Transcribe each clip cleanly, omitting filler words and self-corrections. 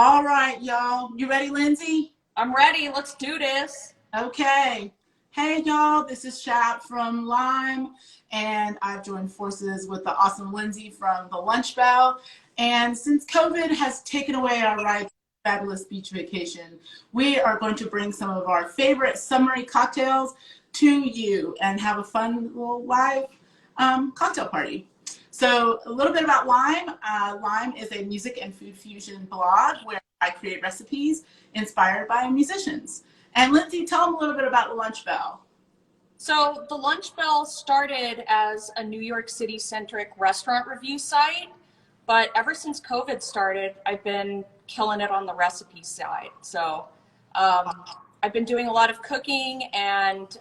All right, y'all. You ready, Lindsay? I'm ready. Let's do this. Okay. Hey, y'all. This is Shap from Lime, and I've joined forces with the awesome Lindsay from the Lunch Bell. And since COVID has taken away our ride to fabulous beach vacation, we are going to bring some of our favorite summery cocktails to you and have a fun little live cocktail party. So a little bit about Lime. Lime is a music and food fusion blog where I create recipes inspired by musicians. And Lindsay, tell them a little bit about the Lunch Bell. So the Lunch Bell started as a New York City centric restaurant review site, but ever since COVID started, I've been killing it on the recipe side. So I've been doing a lot of cooking and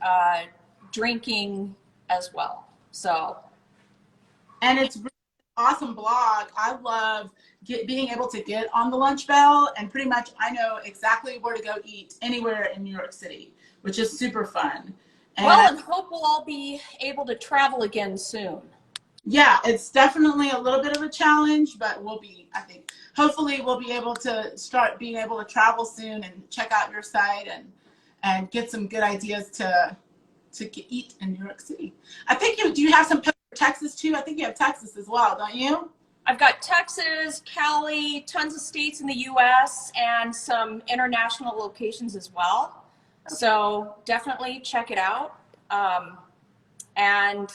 drinking as well. And it's really an awesome blog. I love being able to get on the Lunch Bell, and pretty much I know exactly where to go eat anywhere in New York City, which is super fun. And hope we'll all be able to travel again soon. Yeah, it's definitely a little bit of a challenge, but hopefully we'll be able to start being able to travel soon and check out your site and get some good ideas to eat in New York City. I think do you have some for Texas too? I think you have Texas as well, don't you? I've got Texas, Cali, tons of states in the US, and some international locations as well. So definitely check it out. And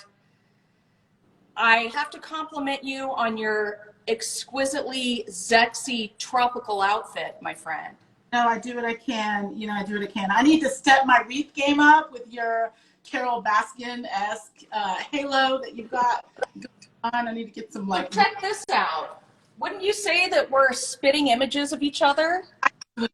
I have to compliment you on your exquisitely sexy tropical outfit, my friend. No, I do what I can. I do what I can. I need to step my wreath game up with your Carol Baskin-esque halo that you've got going on. I need to get some like. Check this out. Wouldn't you say that we're spitting images of each other?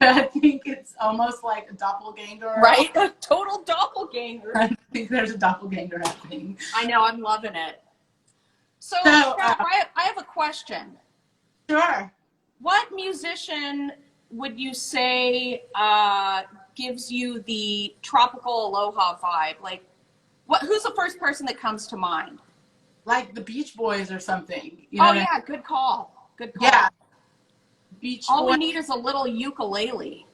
I think it's almost like a doppelganger. Right? A total doppelganger. I think there's a doppelganger happening. I know. I'm loving it. So I have a question. Sure. What musician would you say gives you the tropical aloha vibe? Like, who's the first person that comes to mind? Like the Beach Boys or something. You know oh, yeah. Good call. Good call. Yeah. Beach All Boys. we need is a little ukulele.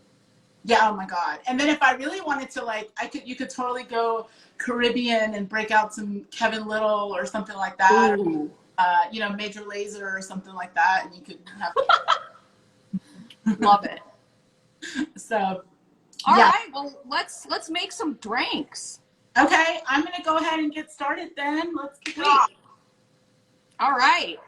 Yeah. Oh, my God. And then if I really wanted to, you could totally go Caribbean and break out some Kevin Little or something like that. Ooh. Or, Major Lazer or something like that. And you could have. Love it. So. All right. Well, let's make some drinks. Okay. I'm going to go ahead and get started then. Let's kick it off. All right.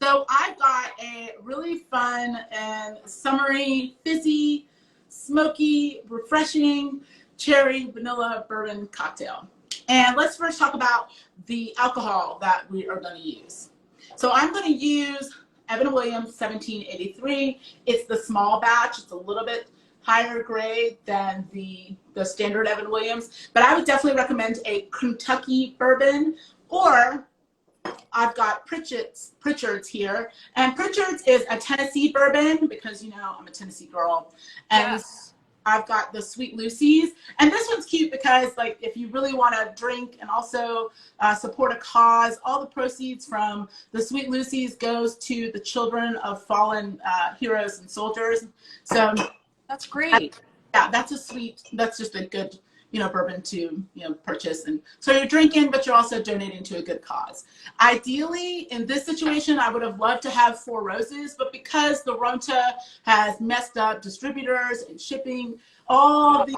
So I've got a really fun and summery, fizzy, smoky, refreshing cherry vanilla bourbon cocktail. And let's first talk about the alcohol that we are going to use. So I'm going to use Evan Williams 1783. It's the small batch. It's a little bit higher grade than the standard Evan Williams, but I would definitely recommend a Kentucky bourbon, or I've got Pritchard's here, and Pritchard's is a Tennessee bourbon because I'm a Tennessee girl, and yes. I've got the Sweet Lucy's, and this one's cute because if you really want to drink and also support a cause, all the proceeds from the Sweet Lucy's goes to the children of fallen heroes and soldiers. So that's great. Yeah, that's just a good bourbon to purchase, and so you're drinking but you're also donating to a good cause. Ideally in this situation I would have loved to have Four Roses, but because the Ronta has messed up distributors and shipping, all the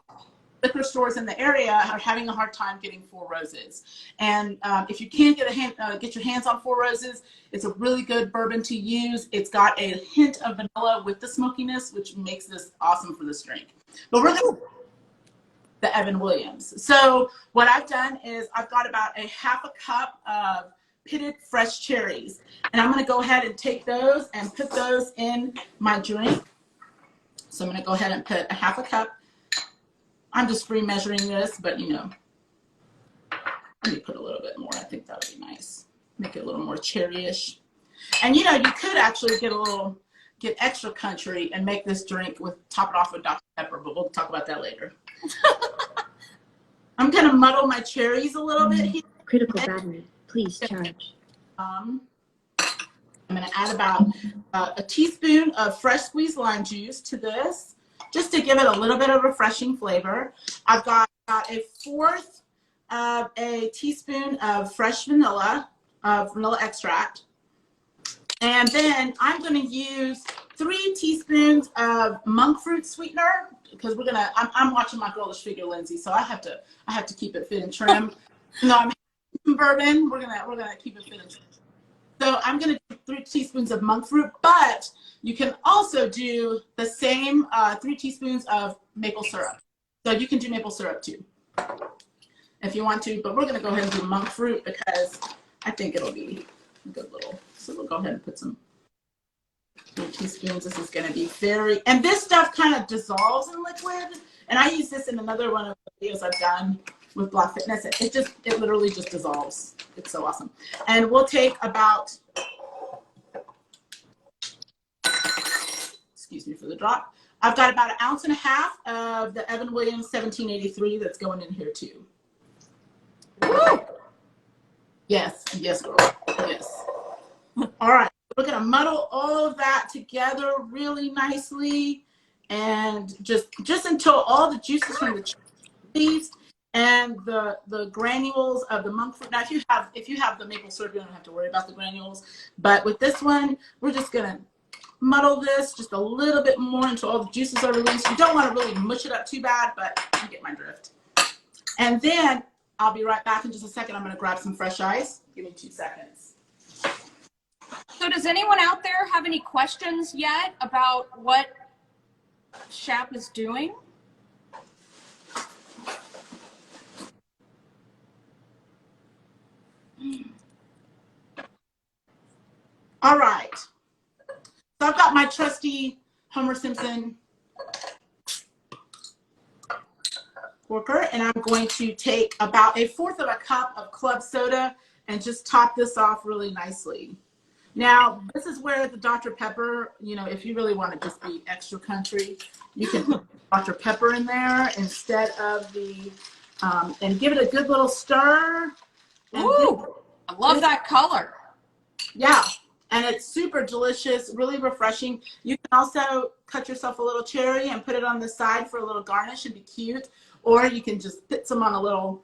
liquor stores in the area are having a hard time getting Four Roses. And if you can't get your hands on Four Roses, it's a really good bourbon to use. It's got a hint of vanilla with the smokiness, which makes this awesome for this drink. But we're going to the Evan Williams. So what I've done is I've got about a half a cup of pitted fresh cherries, and I'm going to go ahead and take those and put those in my drink. So I'm going to go ahead and put a half a cup. I'm just free measuring this, but let me put a little bit more. I think that would be nice. Make it a little more cherry-ish. And you could actually get extra country and make this drink top it off with Dr. Pepper, but we'll talk about that later. I'm going to muddle my cherries a little bit here. Critical battery, please charge. I'm going to add about a teaspoon of fresh squeezed lime juice to this, just to give it a little bit of refreshing flavor. I've got about a fourth of a teaspoon of fresh vanilla extract. And then I'm going to use 3 teaspoons of monk fruit sweetener, because I'm watching my girlish figure, Lindsay, so I have to keep it fit and trim. No, I'm having bourbon. We're gonna keep it fit and trim. So I'm going to do 3 teaspoons of monk fruit, but you can also do the same 3 teaspoons of maple syrup. So you can do maple syrup too, if you want to, but we're going to go ahead and do monk fruit because I think it'll be a good little. So we'll go ahead and put some 3 teaspoons. This is going to be and this stuff kind of dissolves in liquid. And I use this in another one of the videos I've done with Block Fitness. It literally just dissolves. It's so awesome. And we'll take about, excuse me for the drop. I've got about 1.5 ounces of the Evan Williams 1783 that's going in here too. Woo! Yes, yes, girl, yes. All right, we're gonna muddle all of that together really nicely, and just until all the juices from the cheese and the granules of the monk fruit. Now, if you have the maple syrup, you don't have to worry about the granules. But with this one, we're just gonna muddle this just a little bit more until all the juices are released. You don't want to really mush it up too bad, but you get my drift. And then I'll be right back in just a second. I'm gonna grab some fresh ice. Give me 2 seconds. So does anyone out there have any questions yet about what Shap is doing? All right. So I've got my trusty Homer Simpson corker, and I'm going to take about 1/4 of a cup of club soda and just top this off really nicely. Now, this is where the Dr. Pepper, if you really want to just be extra country, you can put Dr. Pepper in there instead of and give it a good little stir. Ooh, I love that color. Yeah, and it's super delicious, really refreshing. You can also cut yourself a little cherry and put it on the side for a little garnish and be cute. Or you can just put some on a little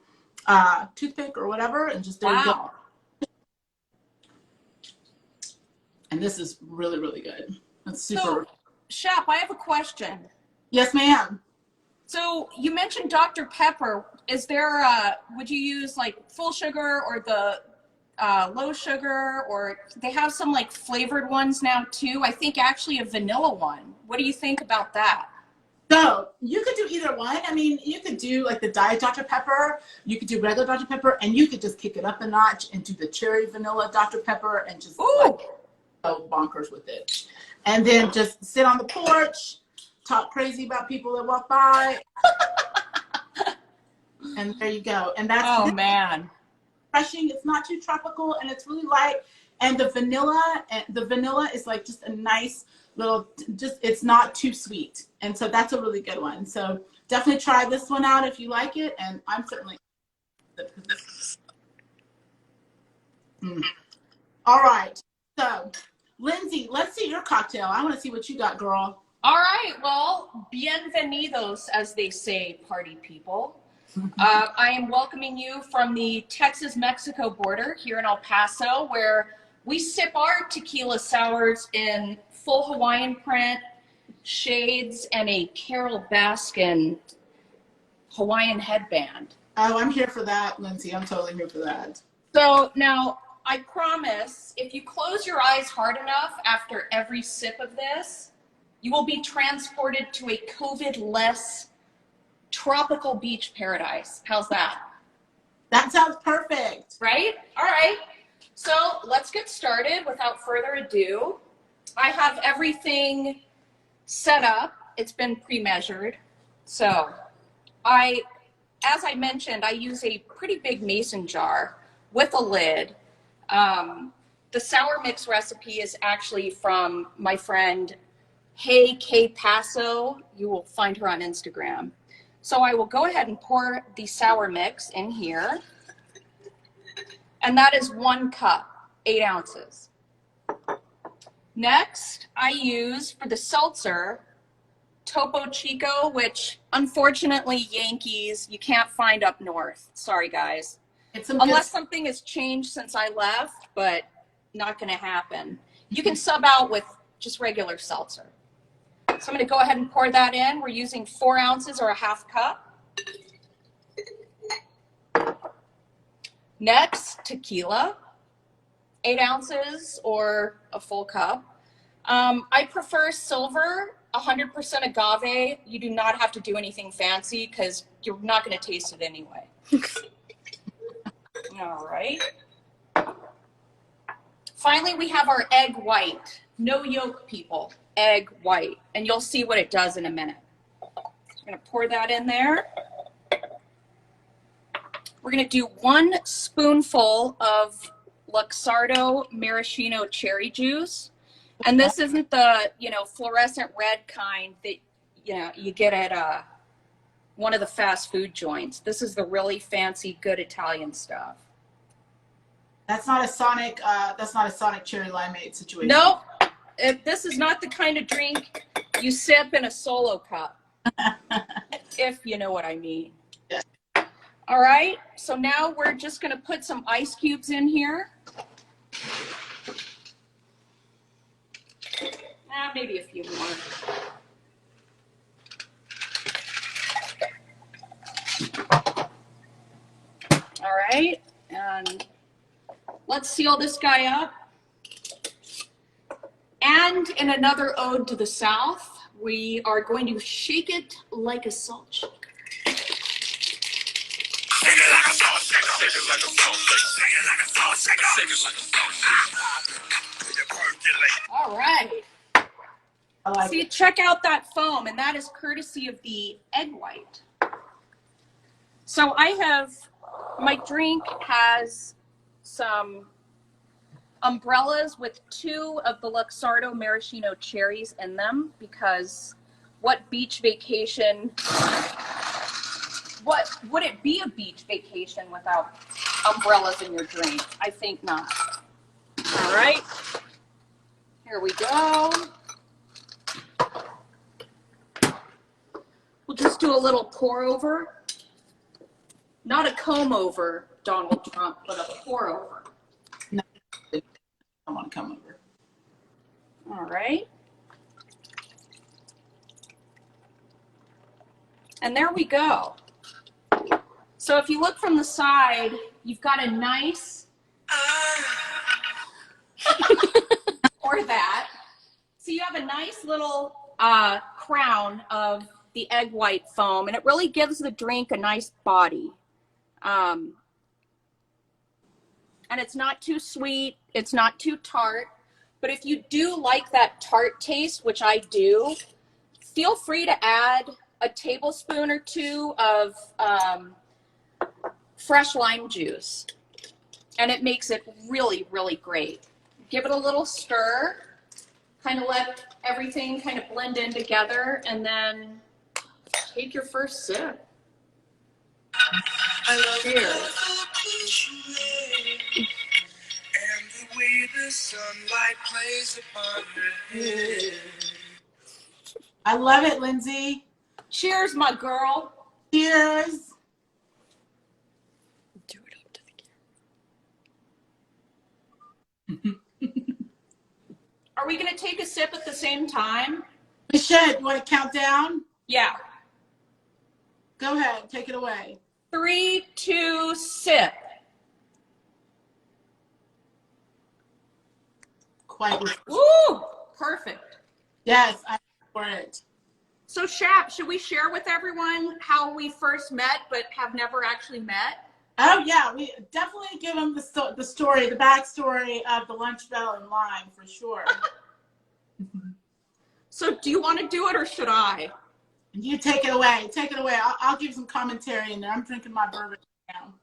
toothpick or whatever and just there you go. And this is really, really good. It's super. So, Shap, I have a question. Yes, ma'am. So you mentioned Dr. Pepper. Is there, would you use like full sugar or the low sugar, or they have some like flavored ones now too? I think actually a vanilla one. What do you think about that? So you could do either one. I mean, you could do like the Diet Dr. Pepper, you could do regular Dr. Pepper, and you could just kick it up a notch and do the cherry vanilla Dr. Pepper and just like, go bonkers with it. And then just sit on the porch, talk crazy about people that walk by. And there you go. And that's man. Refreshing. It's not too tropical and it's really light. And the vanilla is like just a nice little, it's not too sweet. And so that's a really good one. So definitely try this one out if you like it. And I'm certainly. All right. So Lindsay, let's see your cocktail. I want to see what you got, girl. All right. Well, bienvenidos, as they say, party people. I am welcoming you from the Texas-Mexico border here in El Paso, where we sip our tequila sours in full Hawaiian print, shades, and a Carol Baskin Hawaiian headband. Oh, I'm here for that, Lindsay. I'm totally here for that. So now, I promise, if you close your eyes hard enough after every sip of this, you will be transported to a COVID-less tropical beach paradise. How's that? That sounds perfect. Right? All right. So let's get started without further ado. I have everything set up. It's been pre-measured. So as I mentioned, I use a pretty big mason jar with a lid. The sour mix recipe is actually from my friend Hey K Paso. You will find her on Instagram. So I will go ahead and pour the sour mix in here. And that is 1 cup, 8 ounces. Next, I use for the seltzer, Topo Chico, which unfortunately Yankees, you can't find up north. Sorry, guys. It's some Unless something has changed since I left, but not going to happen. You can sub out with just regular seltzer. So I'm going to go ahead and pour that in. We're using 4 ounces or a half cup. Next, tequila, 8 ounces or a full cup. I prefer silver, 100% agave. You do not have to do anything fancy because you're not going to taste it anyway. All right. Finally, we have our egg white. No yolk, people. Egg white. And you'll see what it does in a minute. I'm going to pour that in there. We're going to do 1 spoonful of Luxardo maraschino cherry juice. And this isn't the, fluorescent red kind that, you get at one of the fast food joints. This is the really fancy, good Italian stuff. That's not a Sonic cherry limeade situation. Nope. This is not the kind of drink you sip in a solo cup, if you know what I mean. Yeah. All right. So now we're just going to put some ice cubes in here. Maybe a few more. All right. And let's seal this guy up. And in another ode to the South, we are going to shake it like a salt shaker. All right. See, check out that foam, and that is courtesy of the egg white. So my drink has some umbrellas with 2 of the Luxardo maraschino cherries in them, because what would it be a beach vacation without umbrellas in your drink? I think not. All right, here we go. We'll just do a little pour over. Not a comb over, Donald Trump, but a pour over. No, I want to come over. All right. And there we go. So if you look from the side, you've got a nice, or that. So you have a nice little crown of the egg white foam, and it really gives the drink a nice body. And it's not too sweet, it's not too tart, but if you do like that tart taste, which I do, feel free to add a tablespoon or 2 of fresh lime juice, and it makes it really, really great. Give it a little stir, kind of let everything kind of blend in together, and then take your first sip. I love Cheers. and the way the sunlight plays upon her head. I love it, Lindsay. Cheers, my girl. Cheers. Do it up to the camera. Are we going to take a sip at the same time? We should. You want to count down? Yeah. Go ahead. Take it away. 3, 2, sip. Quite. Woo! Perfect. Yes, I'm for it. So, Shap, should we share with everyone how we first met but have never actually met? Oh yeah, we definitely give them the story, the backstory of the lunch bell and lime for sure. So, do you want to do it or should I? You take it away. Take it away. I'll give some commentary in there. I'm drinking my bourbon now.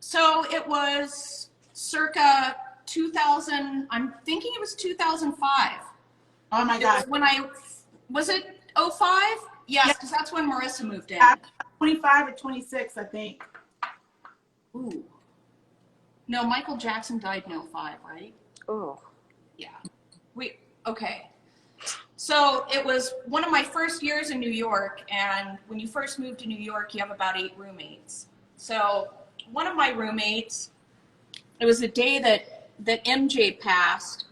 So, it was circa 2000, I'm thinking it was 2005. Oh my God. Was it 05? Yes, because that's when Marissa moved in. 25 or 26, I think. Ooh. No, Michael Jackson died in 05, right? Oh. Yeah. Okay. So it was one of my first years in New York, and when you first move to New York, you have about 8 roommates. So one of my roommates, it was the day that MJ passed,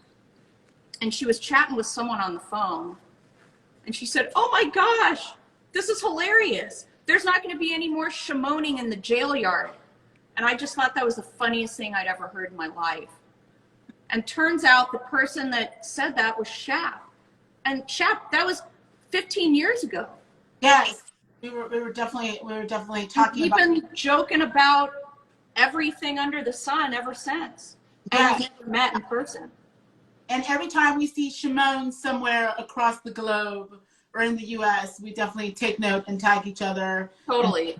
and she was chatting with someone on the phone, and she said, "Oh my gosh, this is hilarious. There's not going to be any more shimoning in the jail yard." And I just thought that was the funniest thing I'd ever heard in my life. And turns out the person that said that was Shap. And Shap, that was 15 years ago. Yes, we were definitely talking We've about. been joking about everything under the sun ever since. And Yeah. we never met in person. And every time we see Shimon somewhere across the globe or in the U.S., we definitely take note and tag each other. Totally.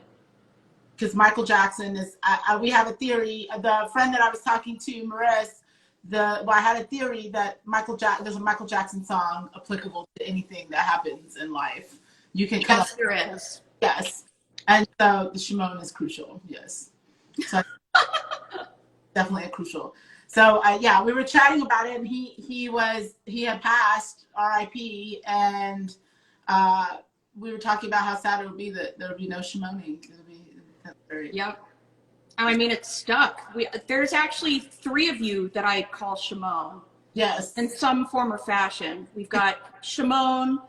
Because Michael Jackson is, we have a theory. The friend that I was talking to, Maris, I had a theory that there's a Michael Jackson song applicable to anything that happens in life. You can Yes, there is. Yes. And so the Shimon is crucial. Yes. So definitely a crucial. So yeah, we were chatting about it, and he had passed, R.I.P. And we were talking about how sad it would be that there would be no Shimoning. Yep. And I mean, it's stuck. There's actually 3 of you that I call Shimon. Yes. In some form or fashion. We've got Shimon,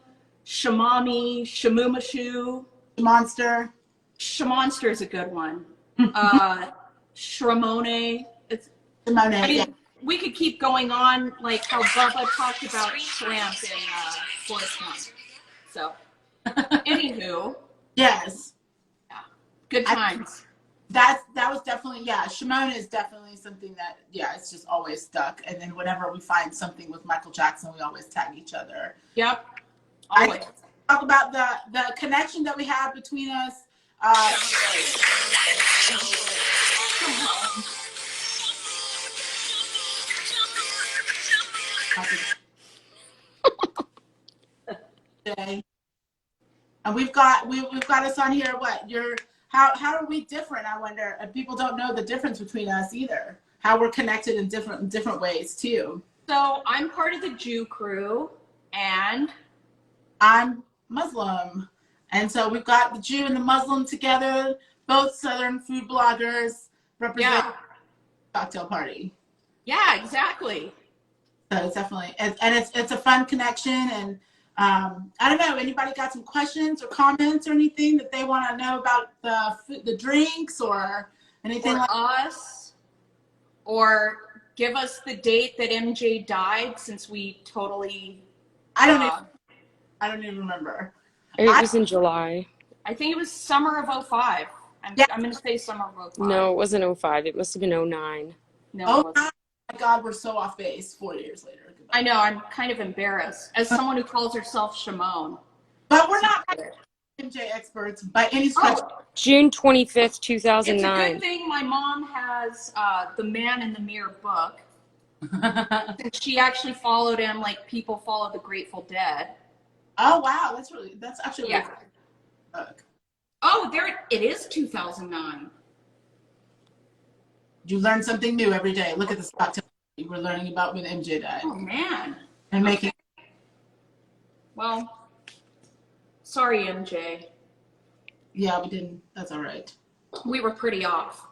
Shamami, Shamumashu. Monster. Shamonster is a good one. Shramone. Shimone. I mean, Yeah. we could keep going on, like how Bubba talked about Shlamp in Forrest Gump. So, anywho. Yes. Yeah. Good times. That was definitely, yeah, Shimon is definitely something that, yeah, it's just always stuck. And then whenever we find something with Michael Jackson, we always tag each other. Yep. Always. I talk about the connection that we have between us. And we've got us on here. How are we different? I wonder. And people don't know the difference between us either. How we're connected in different ways too. So I'm part of the Jew crew, and I'm Muslim, and so we've got the Jew and the Muslim together. Both Southern food bloggers represent cocktail party. Yeah, exactly. So it's definitely it's a fun connection. And I don't know. Anybody got some questions or comments or anything that they want to know about the drinks or anything or like us, or give us the date that MJ died, since we totally. I don't even remember. It was in July. I think it was summer of 05. I'm going to say summer of 05. No, it wasn't 05. It must have been 09. No, Oh my God, we're so off base 4 years later. I know, I'm kind of embarrassed as someone who calls herself Shimon. But we're not MJ experts by any stretch. June 25th, It's a 2009. good thing my mom has the Man in the Mirror book. Since she actually followed him like people follow the Grateful Dead. Oh wow, that's actually Yeah. really good book. Oh, there it is, 2009. You learn something new every day. Look at this cocktail. We're learning about when MJ died. Oh man. And making. Well, sorry, MJ. Yeah, we didn't. That's all right. We were pretty off.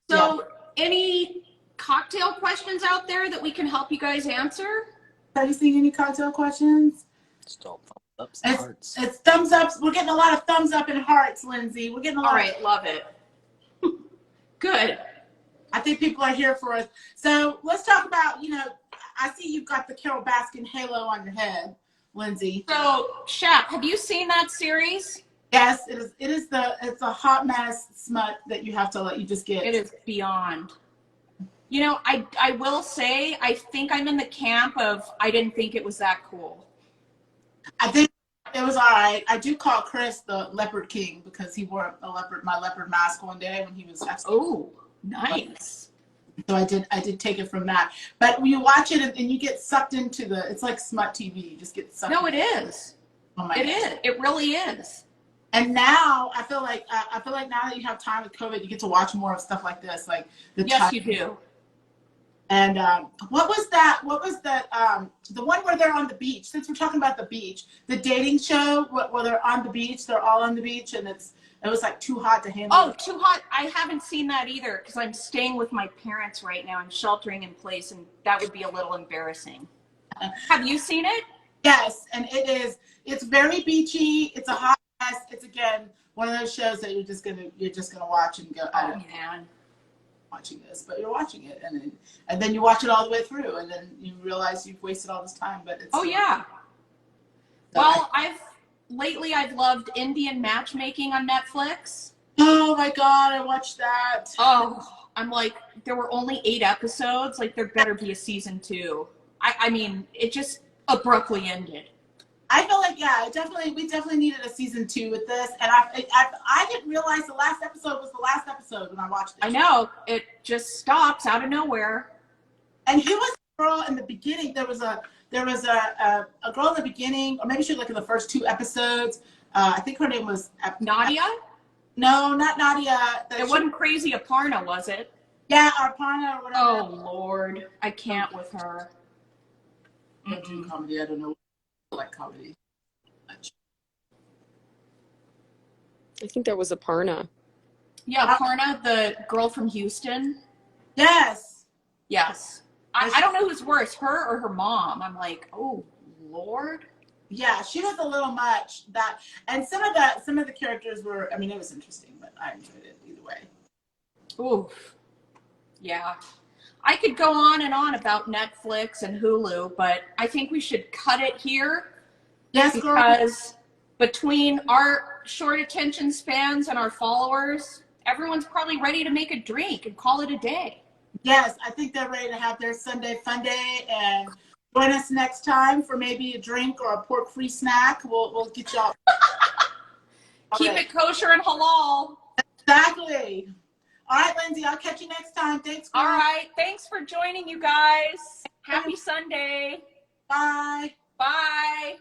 So, any cocktail questions out there that we can help you guys answer? Have you seen any cocktail questions? Still thumbs ups and hearts. It's thumbs ups. We're getting a lot of thumbs up and hearts, Lindsay. We're getting a lot. All right, love it. Good. I think people are here for us. So let's talk about, I see you've got the Carol Baskin halo on your head, Lindsay. So, Shap, have you seen that series? Yes, it's a hot mess smut that you have to let you just get. It is beyond. I will say, I think I'm in the camp of I didn't think it was that cool. I think it was all right. I do call Chris the Leopard King because he wore my leopard mask one day when he was actually. Oh, nice. So I did take it from that. But when you watch it and you get sucked into it's like smut TV. You just get sucked. No, it is. Oh my It God. is. It really is. And now I feel like now that you have time with COVID, you get to watch more of stuff like this, like Yes, you do. And what was that? What was that? The one where they're on the beach. Since we're talking about the beach, the dating show where they're on the beach. They're all on the beach, and it was like too hot to handle. Oh, Too Hot. I haven't seen that either because I'm staying with my parents right now. I'm sheltering in place, and that would be a little embarrassing. Have you seen it? Yes, and it is. It's very beachy. It's a hot mess. It's again one of those shows that you're just gonna watch and go, Oh man, watching this, but you're watching it, and then you watch it all the way through, and then you realize you've wasted all this time. But it's yeah. So Well, lately I've loved Indian matchmaking on Netflix. oh my god, I watched that. Oh, I'm like, there were only 8 episodes. Like, there better be a season 2. I mean, it just abruptly ended. I feel like we definitely needed a season 2 with this, and I didn't realize the last episode was the last episode when I watched it. I know, it just stops out of nowhere. And who was the girl in the beginning? There was a girl in the beginning, or maybe she was like in the first 2 episodes. I think her name was Nadia? No, not Nadia. It wasn't Crazy Aparna, was it? Yeah, Arpana or whatever. Oh Lord, I can't with her. I do comedy. I don't know. I like comedy. I think that was Aparna. Yeah, Aparna, the girl from Houston. Yes. Yes. I don't know who's worse, her or her mom. I'm like, oh Lord. Yeah, she was a little much. And some of the characters were. I mean, it was interesting, but I enjoyed it either way. Oof. Yeah. I could go on and on about Netflix and Hulu, but I think we should cut it here. Yes, because between our short attention spans and our followers, everyone's probably ready to make a drink and call it a day. Yes, I think they're ready to have their Sunday fun day, and join us next time for maybe a drink or a pork-free snack. We'll get y'all. Keep it kosher and halal. Exactly. All right, Lindsay, I'll catch you next time. Thanks. All right. Thanks for joining, you guys. Happy Sunday. Bye. Bye.